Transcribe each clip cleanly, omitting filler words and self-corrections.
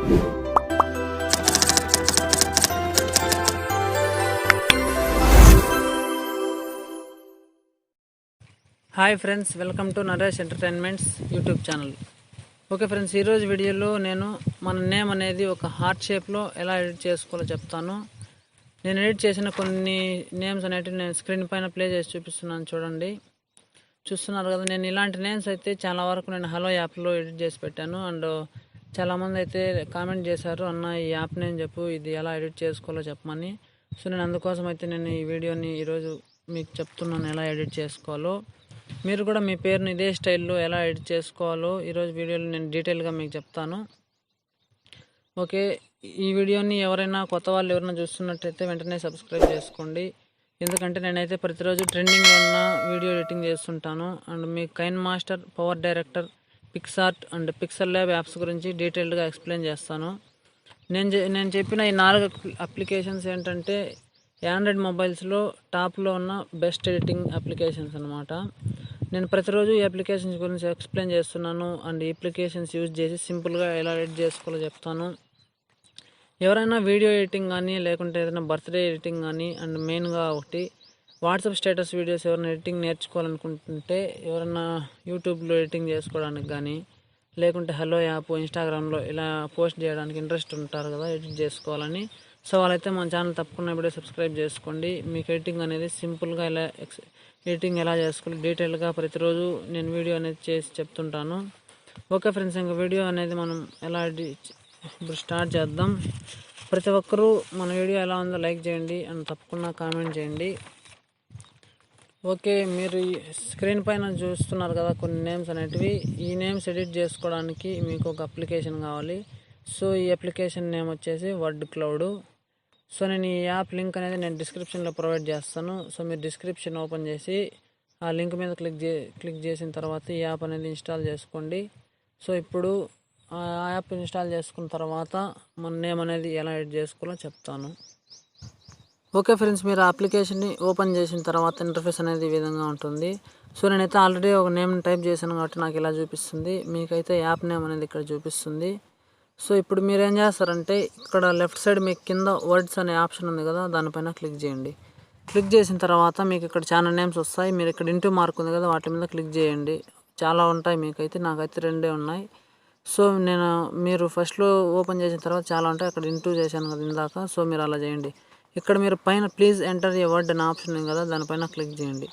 Hi friends, welcome to Naresh entertainments YouTube channel. Okay friends, ఈరోజు వీడియోలో నేను మన నేమ్ అనేది ఒక హార్ట్ షేప్లో ఎలా ఎడిట్ చేసుకోవాలో చెప్తాను. నేను ఎడిట్ చేసిన కొన్ని నేమ్స్ అనేటివి నేను స్క్రీన్ పైన ప్లే చేసి చూపిస్తున్నాను, చూడండి. చూస్తున్నారు కదా, నేను ఇలాంటి నేమ్స్ అయితే చాలా వరకు నేను హలో యాప్లో ఎడిట్ చేసి పెట్టాను. అండ్ చాలామంది అయితే కామెంట్ చేశారు, అన్న ఈ యాప్ నేమ్ చెప్పు, ఇది ఎలా ఎడిట్ చేసుకోవాలో చెప్పమని. సో నేను అందుకోసం అయితే నేను ఈ వీడియోని ఈరోజు మీకు చెప్తున్నాను ఎలా ఎడిట్ చేసుకోవాలో. మీరు కూడా మీ పేరుని ఇదే స్టైల్లో ఎలా ఎడిట్ చేసుకోవాలో ఈరోజు వీడియోలో నేను డీటెయిల్గా మీకు చెప్తాను. ఓకే, ఈ వీడియోని ఎవరైనా కొత్త వాళ్ళు ఎవరైనా చూస్తున్నట్టయితే వెంటనే సబ్స్క్రైబ్ చేసుకోండి. ఎందుకంటే నేనైతే ప్రతిరోజు ట్రెండింగ్లో ఉన్న వీడియో ఎడిటింగ్ చేస్తుంటాను. అండ్ మీకు KineMaster, PowerDirector, PicsArt and PixelLab apps గురించి డీటెయిల్డ్గా ఎక్స్ప్లెయిన్ చేస్తాను. నేను చెప్పిన ఈ 4 అప్లికేషన్స్ ఏంటంటే ఆండ్రాయిడ్ మొబైల్స్లో టాప్లో ఉన్న బెస్ట్ ఎడిటింగ్ అప్లికేషన్స్ అనమాట. నేను ప్రతిరోజు ఈ అప్లికేషన్స్ గురించి ఎక్స్ప్లెయిన్ చేస్తున్నాను. అండ్ ఈ అప్లికేషన్స్ యూజ్ చేసి సింపుల్గా ఎలా ఎడిట్ చేసుకోవాలో చెప్తాను. ఎవరైనా వీడియో ఎడిటింగ్ కానీ, లేకుంటే ఏదైనా బర్త్డే ఎడిటింగ్ కానీ, అండ్ మెయిన్గా ఒకటి వాట్సాప్ స్టేటస్ వీడియోస్ ఎవరైనా ఎడిటింగ్ నేర్చుకోవాలనుకుంటుంటే, ఎవరైనా యూట్యూబ్లో ఎడిటింగ్ చేసుకోవడానికి కానీ, లేకుంటే హలో యాప్, ఇన్స్టాగ్రామ్లో ఇలా పోస్ట్ చేయడానికి ఇంట్రెస్ట్ ఉంటారు కదా ఎడిట్ చేసుకోవాలని. సో వాళ్ళైతే మన ఛానల్ తప్పకుండా ఇప్పుడే సబ్స్క్రైబ్ చేసుకోండి. మీకు ఎడిటింగ్ అనేది సింపుల్గా ఎడిటింగ్ ఎలా చేసుకోవాలి డీటెయిల్గా ప్రతిరోజు నేను వీడియో అనేది చేసి చెప్తుంటాను. ఓకే ఫ్రెండ్స్, ఇంకా వీడియో అనేది మనం ఎలా ఇప్పుడు స్టార్ట్ చేద్దాం. ప్రతి ఒక్కరూ మన వీడియో ఎలా ఉందో లైక్ చేయండి అండ్ తప్పకుండా కామెంట్ చేయండి. ఓకే, మీరు స్క్రీన్ పైన చూస్తున్నారు కదా కొన్ని నేమ్స్ అనేటివి. ఈ నేమ్స్ ఎడిట్ చేసుకోవడానికి మీకు ఒక అప్లికేషన్ కావాలి. సో ఈ అప్లికేషన్ నేమ్ వచ్చేసి వర్డ్ క్లౌడ్. సో నేను ఈ యాప్ లింక్ అనేది నేను డిస్క్రిప్షన్లో ప్రొవైడ్ చేస్తాను. సో మీరు డిస్క్రిప్షన్ ఓపెన్ చేసి ఆ లింక్ మీద క్లిక్ చేసిన తర్వాత ఈ యాప్ అనేది ఇన్స్టాల్ చేసుకోండి. సో ఇప్పుడు ఆ యాప్ ఇన్స్టాల్ చేసుకున్న తర్వాత మన నేమ్ అనేది ఎలా ఎడిట్ చేసుకోవాలో చెప్తాను. ఓకే ఫ్రెండ్స్, మీరు ఆ అప్లికేషన్ని ఓపెన్ చేసిన తర్వాత ఇంటర్ఫేస్ అనేది ఈ విధంగా ఉంటుంది. సో నేనైతే ఆల్రెడీ ఒక నేమ్ టైప్ చేశాను కాబట్టి నాకు ఇలా చూపిస్తుంది. మీకైతే యాప్ నేమ్ అనేది ఇక్కడ చూపిస్తుంది. సో ఇప్పుడు మీరు ఏం చేస్తారంటే, ఇక్కడ లెఫ్ట్ సైడ్ మీకు కింద వర్డ్స్ అనే ఆప్షన్ ఉంది కదా, దానిపైన క్లిక్ చేయండి. క్లిక్ చేసిన తర్వాత మీకు ఇక్కడ చాలా నేమ్స్ వస్తాయి. మీరు ఇక్కడ ఇంటూ మార్క్ ఉంది కదా, వాటి మీద క్లిక్ చేయండి. చాలా ఉంటాయి మీకైతే, నాకైతే 2 ఉన్నాయి. సో మీరు ఫస్ట్లో ఓపెన్ చేసిన తర్వాత చాలా ఉంటాయి, అక్కడ ఇంటూ చేశాను కదా ఇందాక. సో మీరు అలా చేయండి. ఇక్కడ మీరు పైన ప్లీజ్ ఎంటర్ ఏ వర్డ్ అనే ఆప్షన్ ఉంది కదా, దానిపైన క్లిక్ చేయండి.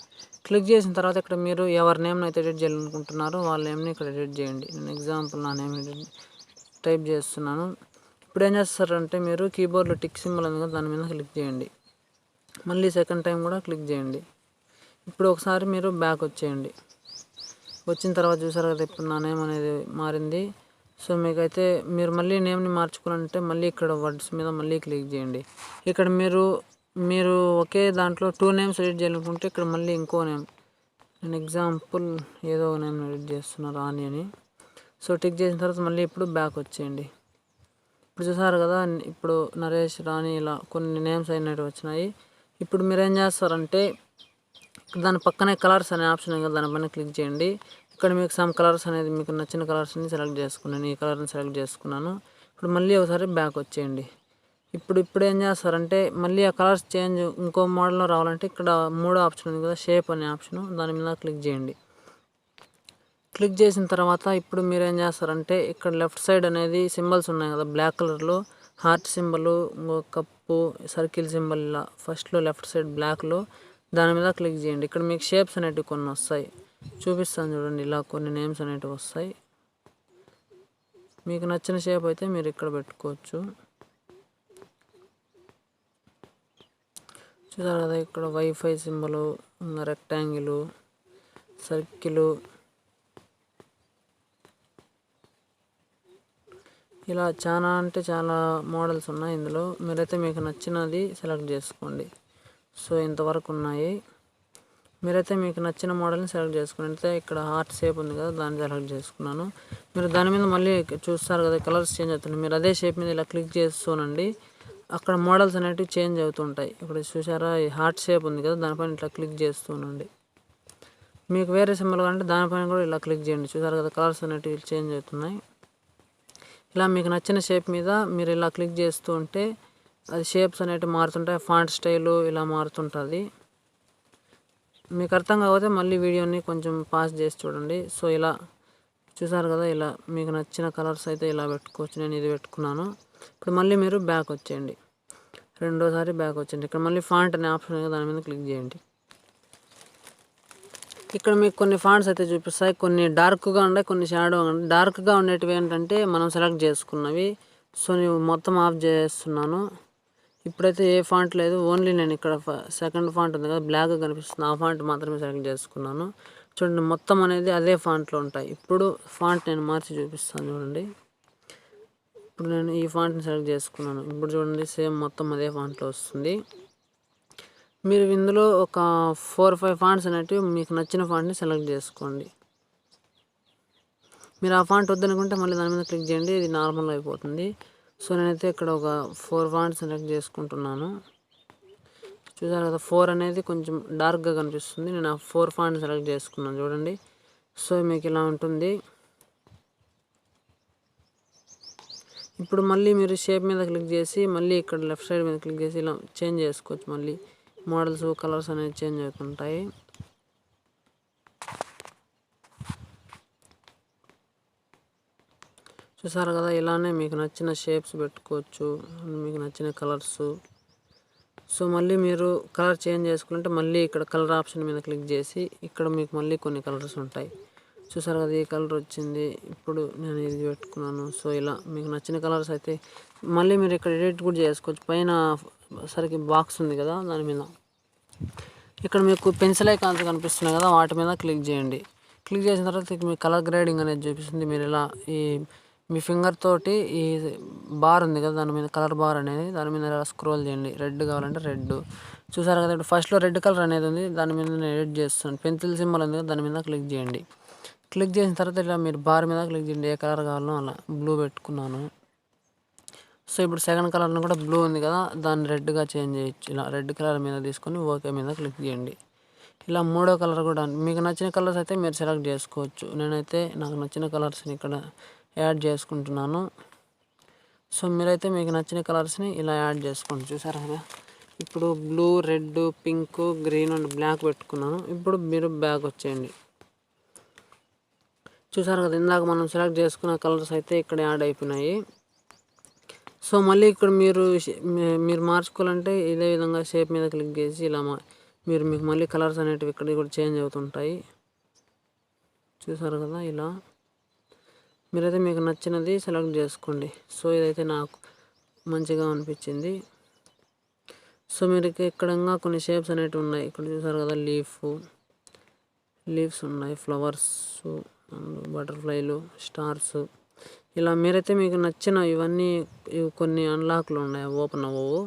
క్లిక్ చేసిన తర్వాత ఇక్కడ మీరు ఎవరి నేమ్ని అయితే ఎడిట్ చేయాలనుకుంటున్నారో వాళ్ళ నేమ్ని ఇక్కడ ఎడిట్ చేయండి. నేను ఎగ్జాంపుల్ నా నేమ్ టైప్ చేస్తున్నాను. ఇప్పుడు ఏం చేస్తారంటే, మీరు కీబోర్డ్లో టిక్ సింబల్ ఉంది కదా, దాని మీద క్లిక్ చేయండి. మళ్ళీ సెకండ్ టైం కూడా క్లిక్ చేయండి. ఇప్పుడు ఒకసారి మీరు బ్యాక్ వచ్చేయండి. వచ్చిన తర్వాత చూసారు కదా, ఇప్పుడు నా నేమ్ అనేది మారింది. సో మీకైతే మీరు మళ్ళీ నేమ్ని మార్చుకోవాలంటే మళ్ళీ ఇక్కడ వర్డ్స్ మీద మళ్ళీ క్లిక్ చేయండి. ఇక్కడ మీరు ఒకే దాంట్లో 2 నేమ్స్ ఎడిట్ చేయాలనుకుంటే ఇక్కడ మళ్ళీ ఇంకో నేమ్, నేను ఎగ్జాంపుల్ ఏదో నేమ్ ఎడిట్ చేస్తున్నారు రాణి అని. సో టిక్ చేసిన తర్వాత మళ్ళీ ఇప్పుడు బ్యాక్ వచ్చేయండి. ఇప్పుడు చూసారు కదా, ఇప్పుడు నరేష్, రాణి ఇలా కొన్ని నేమ్స్ అయినట్టు వచ్చినాయి. ఇప్పుడు మీరు ఏం చేస్తారంటే, దాని పక్కనే కలర్స్ అనే ఆప్షన్ ఉంది కదా, దానిపైన క్లిక్ చేయండి. ఇక్కడ మీకు సమ్ కలర్స్ అనేది మీకు నచ్చిన కలర్స్ని సెలెక్ట్ చేసుకున్నాను. ఈ కలర్ని సెలెక్ట్ చేసుకున్నాను. ఇప్పుడు మళ్ళీ ఒకసారి బ్యాక్ వచ్చేయండి. ఇప్పుడు ఏం చేస్తారంటే, మళ్ళీ ఆ కలర్స్ చేంజ్ ఇంకో మోడల్లో రావాలంటే ఇక్కడ 3వ ఆప్షన్ ఉంది కదా, షేప్ అనే ఆప్షన్, దాని మీద క్లిక్ చేయండి. క్లిక్ చేసిన తర్వాత ఇప్పుడు మీరు ఏం చేస్తారంటే, ఇక్కడ లెఫ్ట్ సైడ్ అనేది సింబల్స్ ఉన్నాయి కదా బ్లాక్ కలర్లో, heart symbol, cup, circle symbol, ఇలా ఫస్ట్లో లెఫ్ట్ సైడ్ బ్లాక్లో దాని మీద క్లిక్ చేయండి. ఇక్కడ మీకు షేప్స్ అనేటివి కొన్ని వస్తాయి, చూపిస్తాను చూడండి. ఇలా కొన్ని నేమ్స్ అనేటివి వస్తాయి. మీకు నచ్చిన షేప్ అయితే మీరు ఇక్కడ పెట్టుకోవచ్చు. చూసారు కదా, ఇక్కడ వైఫై సింబలు, రెక్టాంగిల్, సర్కిల్, ఇలా చాలా అంటే చాలా మోడల్స్ ఉన్నాయి ఇందులో. మీరైతే మీకు నచ్చినది సెలెక్ట్ చేసుకోండి. సో ఇంతవరకు ఉన్నాయి. మీరైతే మీకు నచ్చిన మోడల్ని సెలెక్ట్ చేసుకోండి. అయితే ఇక్కడ హార్ట్ షేప్ ఉంది కదా, దాన్ని సెలెక్ట్ చేసుకున్నాను. మీరు దాని మీద మళ్ళీ చూస్తారు కదా కలర్స్ చేంజ్ అవుతున్నాయి. మీరు అదే షేప్ మీద ఇలా క్లిక్ చేస్తూనండి, అక్కడ మోడల్స్ అనేటివి చేంజ్ అవుతుంటాయి. ఇక్కడ చూసారా, ఈ హార్ట్ షేప్ ఉంది కదా, దానిపైన ఇట్లా క్లిక్ చేస్తూనండి. మీకు వేరే సింబల్ అంటే దానిపైన కూడా ఇలా క్లిక్ చేయండి. చూసారు కదా, కలర్స్ అనేటివి చేంజ్ అవుతున్నాయి. ఇలా మీకు నచ్చిన షేప్ మీద మీరు ఇలా క్లిక్ చేస్తూ ఉంటే అది షేప్స్ అనేవి మారుతుంటాయి, ఫాంట్ స్టైలు ఇలా మారుతుంటుంది. మీకు అర్థం కాకపోతే మళ్ళీ వీడియోని కొంచెం పాజ్ చేసి చూడండి. సో ఇలా చూసారు కదా, ఇలా మీకు నచ్చిన కలర్స్ అయితే ఇలా పెట్టుకోవచ్చు. నేను ఇది పెట్టుకున్నాను. ఇప్పుడు మళ్ళీ మీరు బ్యాక్ వచ్చేయండి, రెండోసారి బ్యాక్ వచ్చేయండి. ఇక్కడ మళ్ళీ ఫాంట్ అనే ఆప్షన్ ఉంది, దాని మీద క్లిక్ చేయండి. ఇక్కడ మీకు కొన్ని ఫాంట్స్ అయితే చూపిస్తాయి, కొన్ని డార్క్గా ఉన్నాయి, కొన్ని షాడో ఉన్నాయి. డార్క్గా ఉండేటివి ఏంటంటే మనం సెలెక్ట్ చేసుకున్నవి. సో నేను మొత్తం ఆఫ్ చేస్తున్నాను. ఇప్పుడైతే ఏ ఫాంట్ లేదు, ఓన్లీ నేను ఇక్కడ సెకండ్ ఫాంట్ ఉంది కదా బ్లాక్గా కనిపిస్తుంది, ఆ ఫాంట్ మాత్రమే సెలెక్ట్ చేసుకున్నాను. చూడండి మొత్తం అనేది అదే ఫాంట్లో ఉంటాయి. ఇప్పుడు ఫాంట్ నేను మార్చి చూపిస్తాను చూడండి. ఇప్పుడు నేను ఈ ఫాంట్ని సెలెక్ట్ చేసుకున్నాను. ఇప్పుడు చూడండి సేమ్ మొత్తం అదే ఫాంట్లో వస్తుంది. మీరు ఇందులో ఒక 4-5 ఫాంట్స్ అనేటివి మీకు నచ్చిన ఫాంట్ని సెలెక్ట్ చేసుకోండి. మీరు ఆ ఫాంట్ వద్దనుకుంటే మళ్ళీ దాని మీద క్లిక్ చేయండి, ఇది నార్మల్ అయిపోతుంది. సో నేనైతే ఇక్కడ ఒక 4 ఫాంట్స్ సెలెక్ట్ చేసుకుంటున్నాను. చూసారు కదా, 4 అనేది కొంచెం డార్క్గా కనిపిస్తుంది. నేను ఆ 4 ఫాంట్స్ సెలెక్ట్ చేసుకున్నాను చూడండి. సో మీకు ఇలా ఉంటుంది. ఇప్పుడు మళ్ళీ మీరు షేప్ మీద క్లిక్ చేసి మళ్ళీ ఇక్కడ లెఫ్ట్ సైడ్ మీద క్లిక్ చేసి ఇలా చేంజ్ చేసుకోవచ్చు. మళ్ళీ మోడల్స్ కలర్స్ అనేవి చేంజ్ అవుతుంటాయి. చూసారు కదా, ఇలానే మీకు నచ్చిన షేప్స్ పెట్టుకోవచ్చు, మీకు నచ్చిన కలర్స్. సో మళ్ళీ మీరు కలర్ చేంజ్ చేసుకుంటే మళ్ళీ ఇక్కడ కలర్ ఆప్షన్ మీద క్లిక్ చేసి ఇక్కడ మీకు మళ్ళీ కొన్ని కలర్స్ ఉంటాయి. చూసారు కదా, ఈ కలర్ వచ్చింది. ఇప్పుడు నేను ఇది పెట్టుకున్నాను. సో ఇలా మీకు నచ్చిన కలర్స్ అయితే మళ్ళీ మీరు ఇక్కడ ఎడిట్ కూడా చేసుకోవచ్చు. పైన సరికి బాక్స్ ఉంది కదా, దాని మీద ఇక్కడ మీకు పెన్సిల్ ఐకాన్స్ కనిపిస్తున్నాయి కదా, వాటి మీద క్లిక్ చేయండి. క్లిక్ చేసిన తర్వాత మీ కలర్ గ్రేడింగ్ అనేది చూపిస్తుంది. మీరు ఇలా మీ ఫింగర్ తోటి ఈ బార్ ఉంది కదా, దాని మీద కలర్ బార్ అనేది, దాని మీద ఇలా స్క్రోల్ చేయండి. రెడ్ కావాలంటే రెడ్. చూసారు కదా, ఇప్పుడు ఫస్ట్లో రెడ్ కలర్ అనేది ఉంది, దాని మీద నేను ఎడిట్ చేస్తాను. పెన్సిల్ సింబల్ ఉంది కదా, దాని మీద క్లిక్ చేయండి. క్లిక్ చేసిన తర్వాత ఇలా మీరు బార్ మీద క్లిక్ చేయండి, ఏ కలర్ కావాలో అలా. బ్లూ పెట్టుకున్నాను. సో ఇప్పుడు సెకండ్ కలర్ని కూడా బ్లూ ఉంది కదా, దాన్ని రెడ్గా చేంజ్ చేయొచ్చు. ఇలా రెడ్ కలర్ మీద తీసుకొని ఓకే మీద క్లిక్ చేయండి. ఇలా మూడో కలర్ కూడా మీకు నచ్చిన కలర్స్ అయితే మీరు సెలెక్ట్ చేసుకోవచ్చు. నేనైతే నాకు నచ్చిన కలర్స్ని ఇక్కడ యాడ్ చేసుకుంటున్నాను. సో మీరైతే మీకు నచ్చిన కలర్స్ని ఇలా యాడ్ చేసుకోండి. చూసారా కదా, ఇప్పుడు blue, red, pink, green and black పెట్టుకున్నాను. ఇప్పుడు మీరు బ్యాక్ వచ్చేయండి. చూసారు కదా, ఇందాక మనం సెలెక్ట్ చేసుకున్న కలర్స్ అయితే ఇక్కడ యాడ్ అయిపోయినాయి. సో మళ్ళీ ఇక్కడ మీరు మార్చుకోవాలంటే ఇదే విధంగా షేప్ మీద క్లిక్ చేసి ఇలా మీకు మళ్ళీ కలర్స్ అనేటివి ఇక్కడ కూడా చేంజ్ అవుతుంటాయి. చూసారు కదా, ఇలా మీరైతే మీకు నచ్చినది సెలెక్ట్ చేసుకోండి. సో ఇదైతే నాకు మంచిగా అనిపించింది. సో మీరు ఇక్కడ కొన్ని షేప్స్ అనేటివి ఉన్నాయి. ఇక్కడ చూసారు కదా, లీవ్స్ ఉన్నాయి, ఫ్లవర్స్, బటర్ఫ్లైలు, స్టార్స్. ఇలా మీరైతే మీకు నచ్చిన ఇవన్నీ కొన్ని అన్లాక్లు ఉన్నాయి, ఓపెన్ అవ్వవు.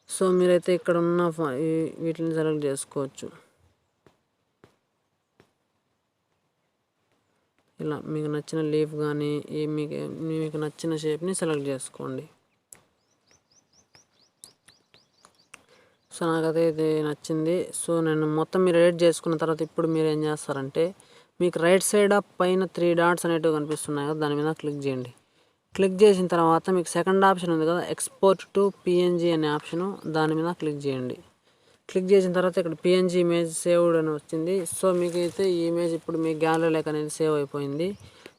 సో మీరైతే ఇక్కడ ఉన్న వీటిని సెలెక్ట్ చేసుకోవచ్చు. ఇలా మీకు నచ్చిన లీఫ్ కానీ మీకు నచ్చిన షేప్ని సెలెక్ట్ చేసుకోండి. సో నాకైతే ఇది నచ్చింది. సో నేను మొత్తం మీరు ఎడిట్ చేసుకున్న తర్వాత ఇప్పుడు మీరు ఏం చేస్తారంటే మీకు రైట్ సైడ్ పైన 3 డాట్స్ అనేటివి కనిపిస్తున్నాయి కదా, దాని మీద క్లిక్ చేయండి. క్లిక్ చేసిన తర్వాత మీకు సెకండ్ ఆప్షన్ ఉంది కదా, ఎక్స్పోర్ట్ టు పిఎన్జీ అనే ఆప్షను, దాని మీద క్లిక్ చేయండి. క్లిక్ చేసిన తర్వాత ఇక్కడ పిఎన్జీ ఇమేజ్ సేవ్డ్ అని వచ్చింది. సో మీకు అయితే ఈ ఇమేజ్ ఇప్పుడు మీ గ్యాలరీలోకి అనేది సేవ్ అయిపోయింది.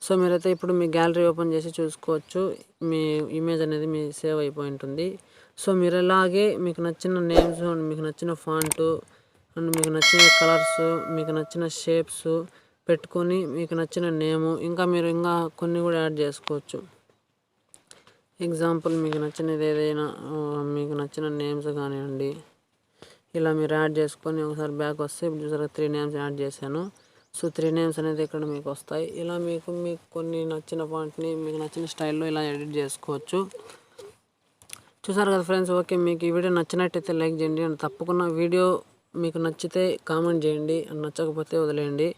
సో మీరైతే ఇప్పుడు మీ గ్యాలరీ ఓపెన్ చేసి చూసుకోవచ్చు, మీ ఇమేజ్ అనేది మీ సేవ్ అయిపోయి ఉంటుంది. సో మీరు ఇలాగే మీకు నచ్చిన నేమ్స్ అండ్ మీకు నచ్చిన ఫాంటు అండ్ మీకు నచ్చిన కలర్స్, మీకు నచ్చిన షేప్స్ పెట్టుకొని మీకు నచ్చిన నేము ఇంకా కొన్ని కూడా యాడ్ చేసుకోవచ్చు. ఎగ్జాంపుల్ మీకు నచ్చినది ఏదైనా మీకు నచ్చిన నేమ్స్ కానివ్వండి, ఇలా మీరు యాడ్ చేసుకొని ఒకసారి బ్యాక్ వస్తే ఇప్పుడు చూసారా 3 నేమ్స్ యాడ్ చేశాను. సో 3 నేమ్స్ అనేది ఇక్కడ మీకు వస్తాయి. ఇలా మీకు కొన్ని నచ్చిన ఫాంట్ని మీకు నచ్చిన స్టైల్లో ఇలా ఎడిట్ చేసుకోవచ్చు. చూసారు కదా ఫ్రెండ్స్, ఓకే మీకు ఈ వీడియో నచ్చినట్టయితే లైక్ చేయండి అండ్ తప్పకుండా వీడియో మీకు నచ్చితే కామెంట్ చేయండి, నచ్చకపోతే వదిలేయండి.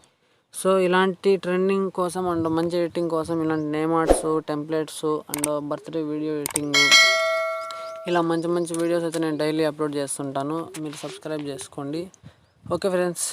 సో ఇలాంటి ట్రెండింగ్ కోసం అండ్ మంచి ఎడిటింగ్ కోసం ఇలాంటి name arts, templates and birthday video editing ఇలా మంచి వీడియోస్ అయితే నేను డైలీ అప్లోడ్ చేస్తుంటాను. మీరు సబ్స్క్రైబ్ చేసుకోండి. Okay friends.